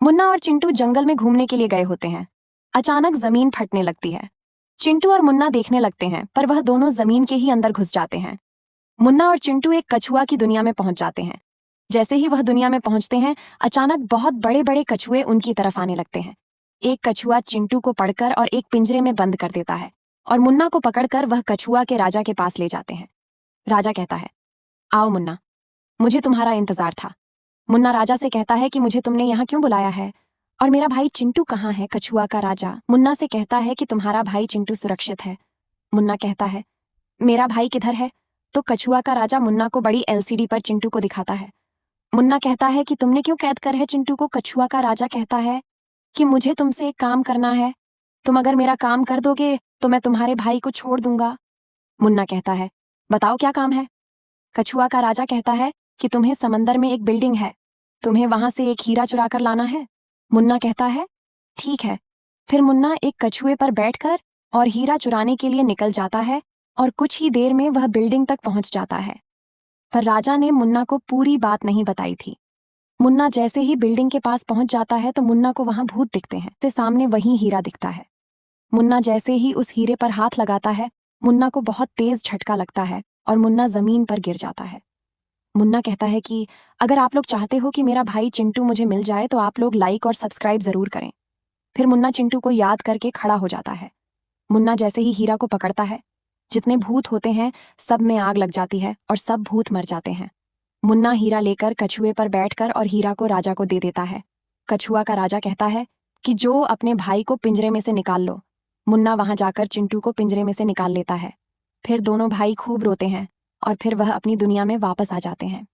मुन्ना और चिंटू जंगल में घूमने के लिए गए होते हैं। अचानक जमीन फटने लगती है। चिंटू और मुन्ना देखने लगते हैं, पर वह दोनों जमीन के ही अंदर घुस जाते हैं। मुन्ना और चिंटू एक कछुआ की दुनिया में पहुंच जाते हैं। जैसे ही वह दुनिया में पहुंचते हैं, अचानक बहुत बड़े बड़े कछुए उनकी तरफ आने लगते हैं। एक कछुआ चिंटू को पकड़कर और एक पिंजरे में बंद कर देता है और मुन्ना को पकड़कर वह कछुआ के राजा के पास ले जाते हैं। राजा कहता है, आओ मुन्ना, मुझे तुम्हारा इंतजार था। मुन्ना राजा से कहता है कि मुझे तुमने यहाँ क्यों बुलाया है और मेरा भाई चिंटू कहाँ है। कछुआ का राजा मुन्ना से कहता है कि तुम्हारा भाई चिंटू सुरक्षित है। मुन्ना कहता है, मेरा भाई किधर है? तो कछुआ का राजा मुन्ना को बड़ी एलसीडी पर चिंटू को दिखाता है। मुन्ना कहता है कि तुमने क्यों कैद कर है चिंटू को? कछुआ का राजा कहता है कि मुझे तुमसे एक काम करना है, तुम अगर मेरा काम कर दोगे तो मैं तुम्हारे भाई को छोड़ दूंगा। मुन्ना कहता है, बताओ क्या काम है? कछुआ का राजा कहता है कि तुम्हें समंदर में एक बिल्डिंग है, तुम्हें वहां से एक हीरा चुरा कर लाना है। मुन्ना कहता है, ठीक है। फिर मुन्ना एक कछुए पर बैठकर और हीरा चुराने के लिए निकल जाता है और कुछ ही देर में वह बिल्डिंग तक पहुंच जाता है। पर राजा ने मुन्ना को पूरी बात नहीं बताई थी। मुन्ना जैसे ही बिल्डिंग के पास पहुंच जाता है तो मुन्ना को वहां भूत दिखते हैं। से सामने वही हीरा दिखता है। मुन्ना जैसे ही उस हीरे पर हाथ लगाता है, मुन्ना को बहुत तेज झटका लगता है और मुन्ना जमीन पर गिर जाता है। मुन्ना कहता है कि अगर आप लोग चाहते हो कि मेरा भाई चिंटू मुझे मिल जाए तो आप लोग लाइक और सब्सक्राइब जरूर करें। फिर मुन्ना चिंटू को याद करके खड़ा हो जाता है। मुन्ना जैसे ही हीरा को पकड़ता है, जितने भूत होते हैं सब में आग लग जाती है और सब भूत मर जाते हैं। मुन्ना हीरा लेकर कछुए पर बैठकर और हीरा को राजा को दे देता है। कछुआ का राजा कहता है कि जो अपने भाई को पिंजरे में से निकाल लो। मुन्ना वहां जाकर चिंटू को पिंजरे में से निकाल लेता है। फिर दोनों भाई खूब रोते हैं और फिर वह अपनी दुनिया में वापस आ जाते हैं।